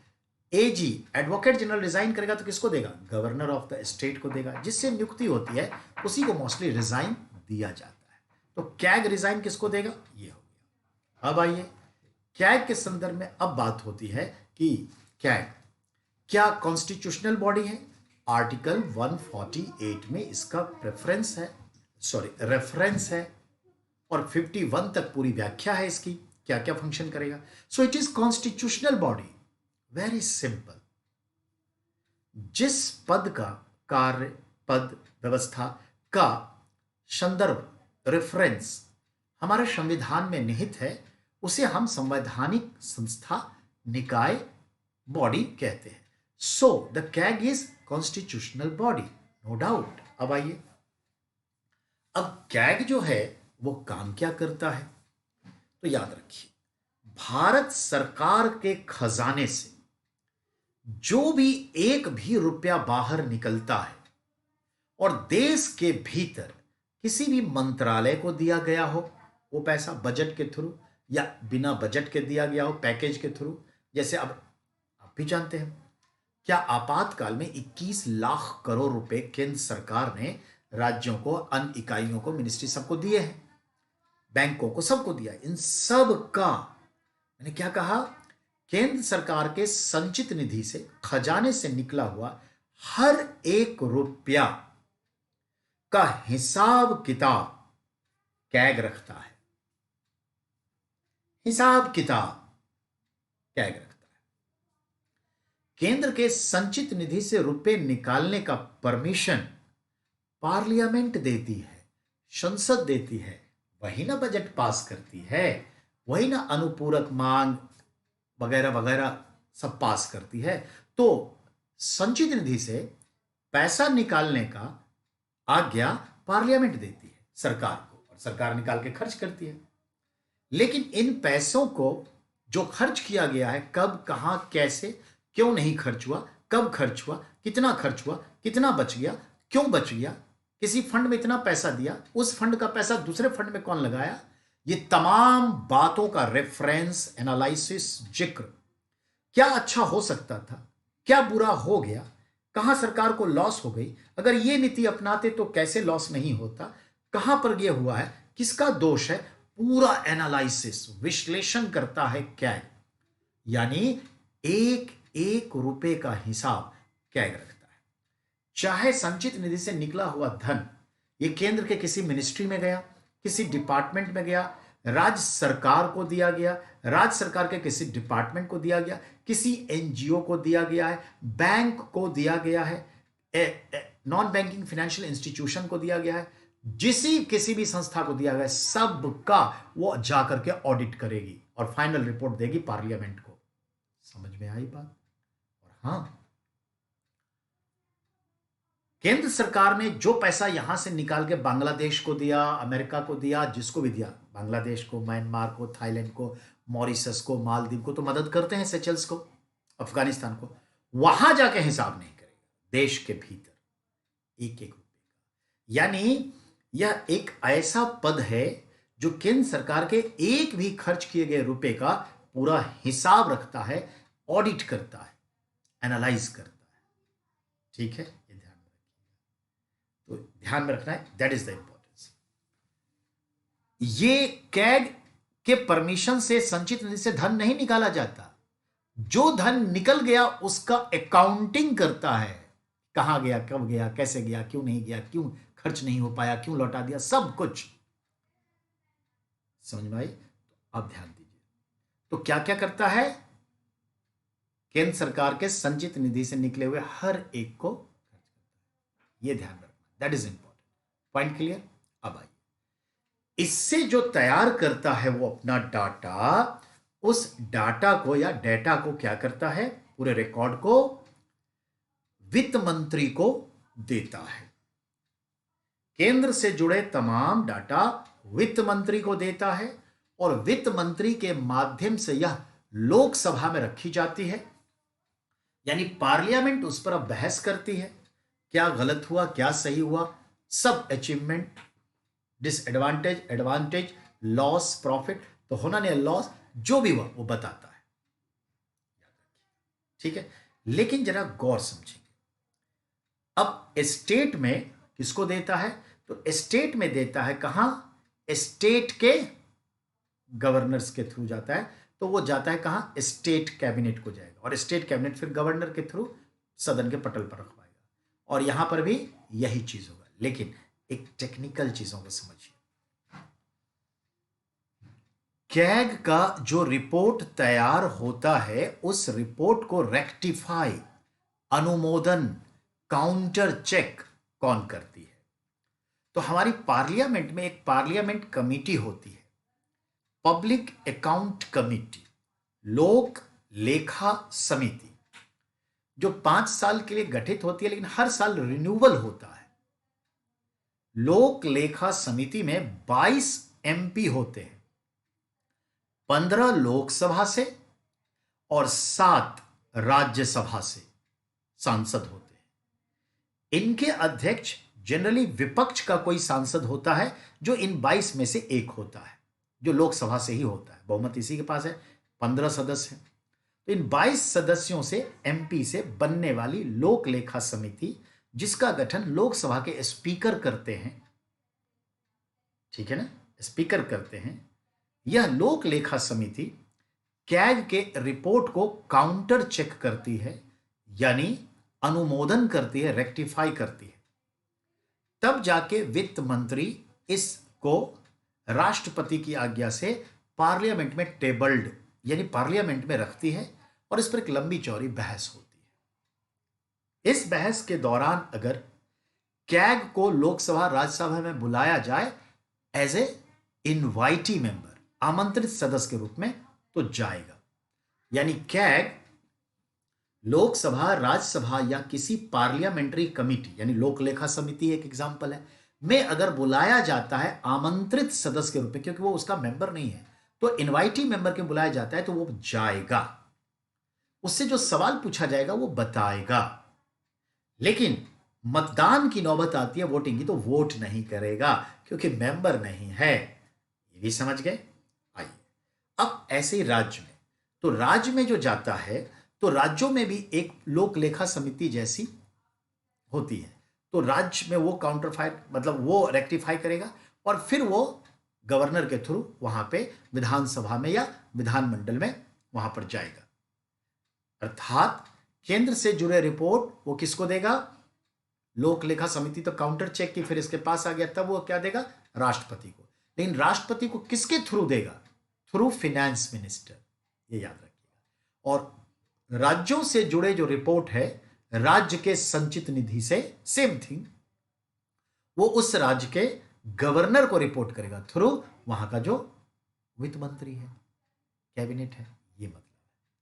एजी एडवोकेट जनरल रिजाइन करेगा तो किसको देगा, गवर्नर ऑफ द स्टेट को देगा। जिससे नियुक्ति होती है उसी को मोस्टली रिजाइन दिया जाता है। तो कैग रिजाइन किसको देगा, ये हो गया। अब आइए, कैग के संदर्भ में अब बात होती है कि कैग क्या कॉन्स्टिट्यूशनल बॉडी है। आर्टिकल 148 में इसका प्रेफरेंस है, सॉरी रेफरेंस है, और 51 तक पूरी व्याख्या है इसकी, क्या क्या फंक्शन करेगा। So it is constitutional body. Very simple, जिस पद का, कार्य पद व्यवस्था का संदर्भ, रेफरेंस हमारे संविधान में निहित है, उसे हम संवैधानिक संस्था, निकाय, बॉडी कहते हैं। So the CAG is constitutional body, no doubt. अब आइए, अब कैग जो है वो काम क्या करता है, तो याद रखिए, भारत सरकार के खजाने से जो भी एक भी रुपया बाहर निकलता है और देश के भीतर किसी भी मंत्रालय को दिया गया हो, वो पैसा बजट के थ्रू या बिना बजट के दिया गया हो, पैकेज के थ्रू, जैसे अब आप भी जानते हैं क्या आपातकाल में 21 लाख करोड़ रुपए केंद्र सरकार ने राज्यों को, अन्य इकाइयों को, मिनिस्ट्री सबको दिए हैं, बैंकों को, सबको दिया। इन सब का मैंने क्या कहा, केंद्र सरकार के संचित निधि से, खजाने से निकला हुआ हर एक रुपया का हिसाब किताब कैग रखता है। हिसाब किताब कैग रखता है। केंद्र के संचित निधि से रुपए निकालने का परमिशन पार्लियामेंट देती है, संसद देती है, वही ना बजट पास करती है, वही ना अनुपूरक मांग वगैरह वगैरह सब पास करती है। तो संचित निधि से पैसा निकालने का आज्ञा पार्लियामेंट देती है सरकार को, और सरकार निकाल के खर्च करती है। लेकिन इन पैसों को जो खर्च किया गया है, कब, कहां, कैसे, क्यों नहीं खर्च हुआ, कब खर्च हुआ, कितना खर्च हुआ, कितना बच गया, क्यों बच गया, किसी फंड में इतना पैसा दिया, उस फंड का पैसा दूसरे फंड में कौन लगाया, ये तमाम बातों का रेफरेंस, एनालिसिस, जिक्र, क्या अच्छा हो सकता था, क्या बुरा हो गया, कहां सरकार को लॉस हो गई, अगर ये नीति अपनाते तो कैसे लॉस नहीं होता, कहां पर यह हुआ है, किसका दोष है, पूरा एनालिसिस, विश्लेषण करता है कैग। यानी एक एक रुपए का हिसाब कैग रखता है। चाहे संचित निधि से निकला हुआ धन ये केंद्र के किसी मिनिस्ट्री में गया, किसी डिपार्टमेंट में गया, राज्य सरकार को दिया गया, राज्य सरकार के किसी डिपार्टमेंट को दिया गया, किसी एनजीओ को दिया गया है, बैंक को दिया गया है, नॉन बैंकिंग फाइनेंशियल इंस्टीट्यूशन को दिया गया है, किसी भी संस्था को दिया गया, सबका वो जाकर के ऑडिट करेगी और फाइनल रिपोर्ट देगी पार्लियामेंट को। समझ में आई बात? और हां, केंद्र सरकार ने जो पैसा यहां से निकाल के बांग्लादेश को दिया, अमेरिका को दिया, जिसको भी दिया, बांग्लादेश को, म्यांमार को, थाईलैंड को, मॉरिशस को, मालदीव को तो मदद करते हैं, सेचल्स को, अफगानिस्तान को, वहां जाके हिसाब नहीं करेगा, देश के भीतर एक एक रुपए का। यानी यह एक ऐसा पद है जो केंद्र सरकार के एक भी खर्च किए गए रुपए का पूरा हिसाब रखता है, ऑडिट करता है, एनालाइज करता है। ठीक है, ये ध्यान में रखिएगा। तो ध्यान में रखना है, दैट इज द इंपॉर्टेंस। ये कैग के परमिशन से संचित निधि से धन नहीं निकाला जाता। जो धन निकल गया उसका अकाउंटिंग करता है, कहां गया, कब गया, कैसे गया, क्यों नहीं गया, क्यों खर्च नहीं हो पाया, क्यों लौटा दिया, सब कुछ। समझ में आई? तो अब ध्यान दीजिए, तो क्या क्या करता है, केंद्र सरकार के संचित निधि से निकले हुए हर एक को खर्च करता है। यह ध्यान रखना, that is important. Point clear? अब आइए, इससे जो तैयार करता है वो अपना डाटा, उस डाटा को या डेटा को क्या करता है, पूरे रिकॉर्ड को वित्त मंत्री को देता है। केंद्र से जुड़े तमाम डाटा वित्त मंत्री को देता है और वित्त मंत्री के माध्यम से यह लोकसभा में रखी जाती है। यानी पार्लियामेंट उस पर अब बहस करती है, क्या गलत हुआ, क्या सही हुआ, सब achievement, disadvantage, advantage, loss, profit, तो होना नहीं लॉस, जो भी हुआ वो बताता है। ठीक है, लेकिन जरा गौर समझेंगे। अब स्टेट में किसको देता है, तो स्टेट में देता है कहां, स्टेट के गवर्नर्स के थ्रू जाता है। तो वो जाता है कहां, स्टेट कैबिनेट को जाएगा, और स्टेट कैबिनेट फिर गवर्नर के थ्रू सदन के पटल पर रखवाएगा, और यहां पर भी यही चीज होगा। लेकिन एक टेक्निकल चीजों को समझिए, कैग का जो रिपोर्ट तैयार होता है उस रिपोर्ट को रेक्टिफाई, अनुमोदन, काउंटर चेक कौन करती है, तो हमारी पार्लियामेंट में एक पार्लियामेंट कमेटी होती है, पब्लिक अकाउंट कमेटी, लोक लेखा समिति, जो 5 साल के लिए गठित होती है, लेकिन हर साल रिन्यूअल होता है। लोक लेखा समिति में 22 एमपी होते हैं, 15 लोकसभा से और 7 राज्यसभा से सांसद होते हैं। इनके अध्यक्ष जनरली विपक्ष का कोई सांसद होता है, जो इन 22 में से एक होता है, जो लोकसभा से ही होता है, बहुमत इसी के पास है, 15 सदस्य हैं। तो इन 22 सदस्यों से, एमपी से बनने वाली लोक लेखा समिति, जिसका गठन लोकसभा के स्पीकर करते हैं, ठीक है ना, स्पीकर करते हैं, यह लोक लेखा समिति कैग के रिपोर्ट को काउंटर चेक करती है, यानी अनुमोदन करती है, रेक्टिफाई करती है। तब जाके वित्त मंत्री इसको राष्ट्रपति की आज्ञा से पार्लियामेंट में टेबल्ड यानी पार्लियामेंट में रखती है और इस पर एक लंबी चौड़ी बहस होती है। इस बहस के दौरान अगर कैग को लोकसभा राज्यसभा में बुलाया जाए एज ए इनवाइटी मेंबर, आमंत्रित सदस्य के रूप में, तो जाएगा। यानी कैग लोकसभा, राज्यसभा या किसी पार्लियामेंट्री कमिटी यानी लोक लेखा समिति एक एग्जांपल है में अगर बुलाया जाता है आमंत्रित सदस्य के रूप में, क्योंकि वो उसका मेंबर नहीं है, तो इनवाइटी मेंबर के बुलाया जाता है तो वो जाएगा, उससे जो सवाल पूछा जाएगा वो बताएगा। लेकिन मतदान की नौबत आती है वोटिंग की तो वोट नहीं करेगा क्योंकि मेंबर नहीं है। ये भी समझ गए? आइए अब ऐसे ही राज्य में, तो राज्य में जो जाता है तो राज्यों में भी एक लोक लेखा समिति जैसी होती है, तो राज्य में वो काउंटरफाई मतलब वो रेक्टिफाई करेगा और फिर वो गवर्नर के थ्रू वहां पे विधानसभा में या विधानमंडल में वहां पर जाएगा। अर्थात केंद्र से जुड़े रिपोर्ट वो किसको देगा? लोक लेखा समिति तो काउंटर चेक की फिर इसके पास आ गया, तब वो क्या देगा? राष्ट्रपति को। लेकिन राष्ट्रपति को किसके थ्रू देगा? थ्रू फिनेंस मिनिस्टर, ये याद रखिएगा। और राज्यों से जुड़े जो रिपोर्ट है राज्य के संचित निधि से, सेम थिंग, वो उस राज्य के गवर्नर को रिपोर्ट करेगा थ्रू वहां का जो वित्त मंत्री है, कैबिनेट है। ये मतलब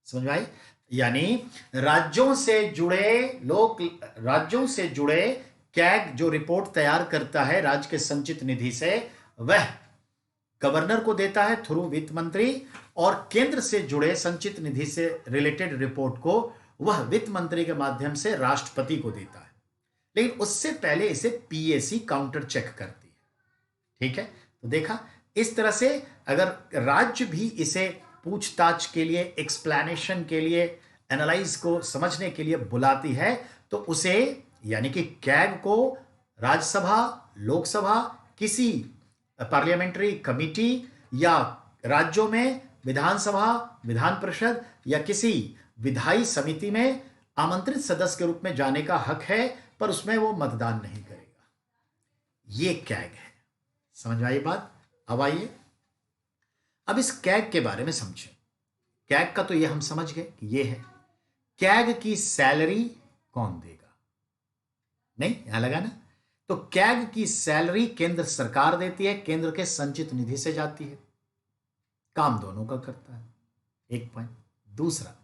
समझ में आई? यानी राज्यों से जुड़े कैग जो रिपोर्ट तैयार करता है राज्य के संचित निधि से, वह गवर्नर को देता है थ्रू वित्त मंत्री, और केंद्र से जुड़े संचित निधि से रिलेटेड रिपोर्ट को वह वित्त मंत्री के माध्यम से राष्ट्रपति को देता है। लेकिन उससे पहले इसे पीएसी काउंटर चेक करती है। ठीक है, तो देखा इस तरह से अगर राज्य भी इसे पूछताछ के लिए, एक्सप्लेनेशन के लिए, एनालाइज को समझने के लिए बुलाती है तो उसे यानी कि कैग को राज्यसभा, लोकसभा, किसी पार्लियामेंट्री कमिटी या राज्यों में विधानसभा, विधान परिषद या किसी विधायी समिति में आमंत्रित सदस्य के रूप में जाने का हक है, पर उसमें वो मतदान नहीं करेगा। ये कैग है। समझ में आई बात? अब आइए अब इस कैग के बारे में समझें। कैग का तो ये हम समझ गए कि ये है। कैग की सैलरी कौन देगा? नहीं, यहां लगा ना? तो कैग की सैलरी केंद्र सरकार देती है, केंद्र के संचित निधि से जाती है। काम दोनों का करता है, एक पॉइंट। दूसरा,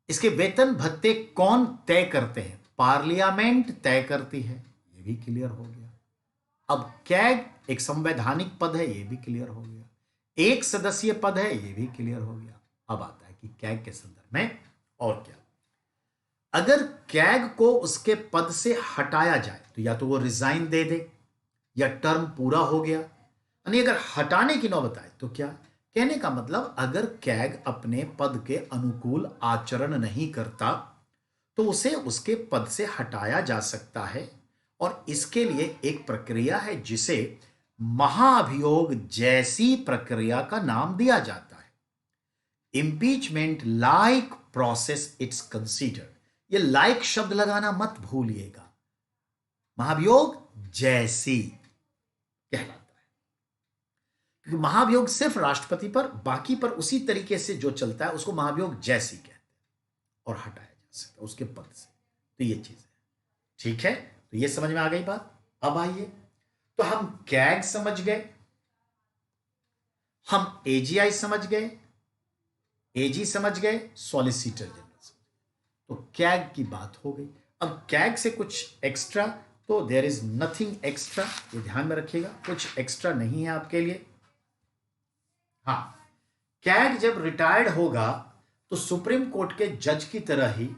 इसके वेतन भत्ते कौन तय करते हैं? पार्लियामेंट तय करती है, ये भी क्लियर हो गया। अब कैग एक संवैधानिक पद है, ये भी क्लियर हो गया। एक सदस्यीय पद है, ये भी क्लियर हो गया। अब आता है कि कैग के संदर्भ में और क्या। अगर कैग को उसके पद से हटाया जाए तो या तो वो रिजाइन दे दे या टर्म पूरा हो गया, यानी अगर हटाने की नौबत आए तो क्या? कहने का मतलब अगर कैग अपने पद के अनुकूल आचरण नहीं करता तो उसे उसके पद से हटाया जा सकता है, और इसके लिए एक प्रक्रिया है जिसे महाभियोग जैसी प्रक्रिया का नाम दिया जाता है। Impeachment like process it's considered. ये लाइक शब्द लगाना मत भूलिएगा। महाभियोग जैसी कहलाता है, क्योंकि महाभियोग सिर्फ राष्ट्रपति पर, बाकी पर उसी तरीके से जो चलता है उसको महाभियोग जैसी कहते हैं, और हटाया जा सकता है उसके पद से। तो ये चीज है। ठीक है, तो ये समझ में आ गई बात। अब आइए, तो हम कैग समझ गए, हम एजीआई समझ गए, एजी समझ गए, सॉलिसिटर जनरल समझ गए। तो कैग की बात हो गई। अब कैग से कुछ एक्स्ट्रा, तो देयर इज नथिंग एक्स्ट्रा, ये ध्यान में रखिएगा, कुछ एक्स्ट्रा नहीं है आपके लिए। हाँ, कैग जब रिटायर्ड होगा तो सुप्रीम कोर्ट के जज की तरह ही,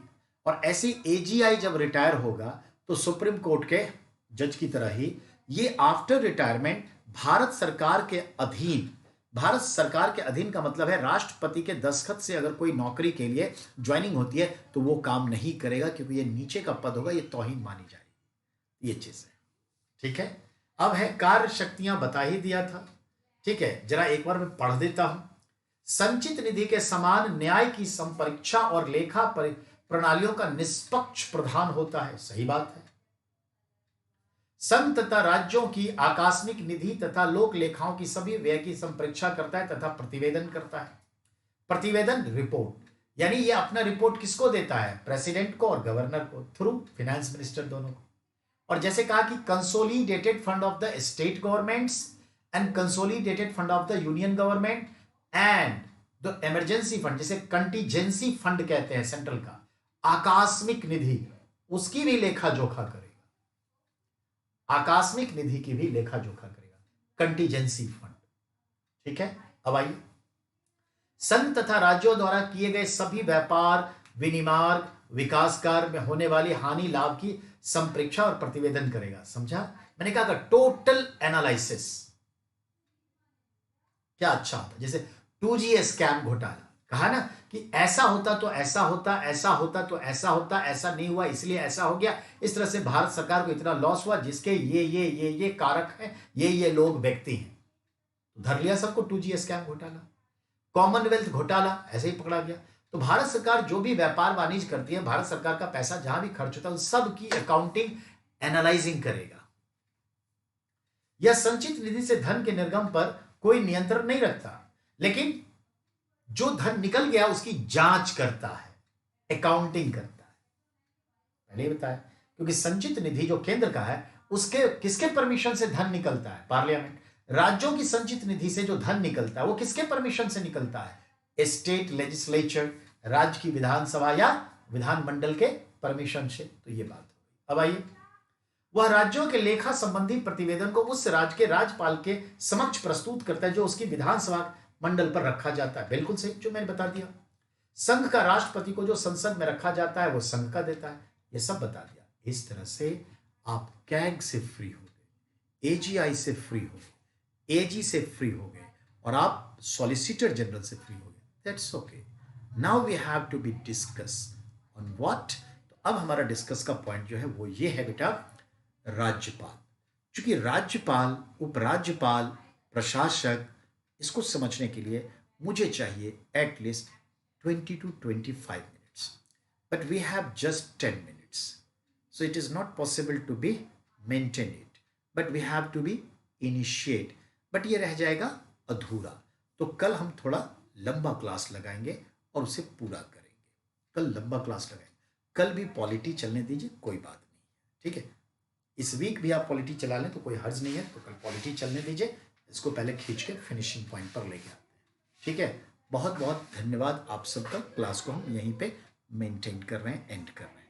और ऐसे एजीआई जब रिटायर होगा तो सुप्रीम कोर्ट के जज की तरह ही, ये आफ्टर रिटायरमेंट भारत सरकार के अधीन, भारत सरकार के अधीन का मतलब है राष्ट्रपति के दस्तखत से अगर कोई नौकरी के लिए ज्वाइनिंग होती है तो वो काम नहीं करेगा, क्योंकि ये नीचे का पद होगा, ये तौहीन मानी जाएगी। ये चीज है। ठीक है, अब है कार्य शक्तियां, बता ही दिया था। ठीक है, जरा एक बार मैं पढ़ देता हूं। संचित निधि के समान न्याय की संपरीक्षा और लेखा प्रणालियों का निष्पक्ष प्रधान होता है। सही बात है। संघ तथा राज्यों की आकस्मिक निधि तथा लोक लेखाओं की सभी व्यय की संप्रेक्षा करता है तथा प्रतिवेदन करता है। प्रतिवेदन रिपोर्ट, यानी ये अपना रिपोर्ट किसको देता है? प्रेसिडेंट को और गवर्नर को, थ्रू फिनेंस मिनिस्टर दोनों को। और जैसे कहा कि consolidated fund of the state governments and consolidated fund of the union government and the emergency fund, जिसे कंटीजेंसी फंड कहते हैं सेंट्रल का, आकस्मिक निधि, उसकी भी लेखा जोखा करेगा। आकस्मिक निधि की भी लेखा जोखा करेगा, कंटीजेंसी फंड। ठीक है, अब आइए, संघ तथा राज्यों द्वारा किए गए सभी व्यापार, विनिर्माण, विकास कार्य में होने वाली हानि लाभ की संप्रेक्षा और प्रतिवेदन करेगा। समझा? मैंने कहा टोटल एनालिसिस। क्या अच्छा होता, जैसे 2G स्कैम घोटाला, कहा ना कि ऐसा होता तो ऐसा होता, ऐसा होता तो ऐसा होता, ऐसा नहीं हुआ इसलिए ऐसा हो गया, इस तरह से भारत सरकार को इतना लॉस हुआ जिसके ये कारक हैं, ये लोग व्यक्ति हैं। धर लिया सबको 2G स्कैम घोटाला। कॉमनवेल्थ घोटाला ऐसे ही पकड़ा गया। तो भारत सरकार जो भी व्यापार वाणिज्य करती है, भारत सरकार का पैसा जहां भी खर्च होता है, उन सब की अकाउंटिंग एनालाइजिंग करेगा। यह संचित निधि से धन के निर्गम पर कोई नियंत्रण नहीं रखता, लेकिन जो धन निकल गया उसकी जांच करता है, अकाउंटिंग करता है। पहले ही बताया, क्योंकि संचित निधि जो केंद्र का है, उसके किसके परमिशन से धन निकलता है? पार्लियामेंट। राज्यों की संचित निधि से जो धन निकलता है वो किसके परमिशन से निकलता है? स्टेट लेजिस्लेचर, राज्य की विधानसभा या विधानमंडल के परमिशन से। तो ये बात हो। अब आइए, वह राज्यों के लेखा संबंधी प्रतिवेदन को उस राज्य के राज्यपाल के समक्ष प्रस्तुत करता है, जो उसकी विधानसभा मंडल पर रखा जाता है। बिल्कुल सही जो मैंने बता दिया। संघ का राष्ट्रपति को जो संसद में रखा जाता है वो संघ का देता है। ये सब बता दिया। इस तरह से आप कैग से फ्री हो गए, एजीआई से फ्री हो गए, एजी से फ्री हो गए, और आप सॉलिसिटर जनरल से फ्री हो गए। That's okay. Now we have to be discuss on what. तो अब हमारा डिस्कस का पॉइंट जो है वो ये है बेटा, राज्यपाल। क्योंकि राज्यपाल, उपराज्यपाल, प्रशासक, इसको समझने के लिए मुझे चाहिए at least 20 to 25 minutes, but we have just 10 minutes, so it is not possible to be maintain it, but we have to be initiate, but ये रह जाएगा अधूरा। तो कल हम थोड़ा लंबा क्लास लगाएंगे और उसे पूरा करेंगे। कल लंबा क्लास लगाएंगे। कल भी पॉलिटी चलने दीजिए, कोई बात नहीं, ठीक है। इस वीक भी आप पॉलिटी चला लें तो कोई हर्ज नहीं है, तो कल पॉलिटी चलने दीजिए। इसको पहले खींच के फिनिशिंग पॉइंट पर लेके आते हैं, ठीक है। बहुत बहुत धन्यवाद आप सबका। क्लास को हम यहीं पे मेंटेन कर रहे हैं, एंड कर रहे हैं।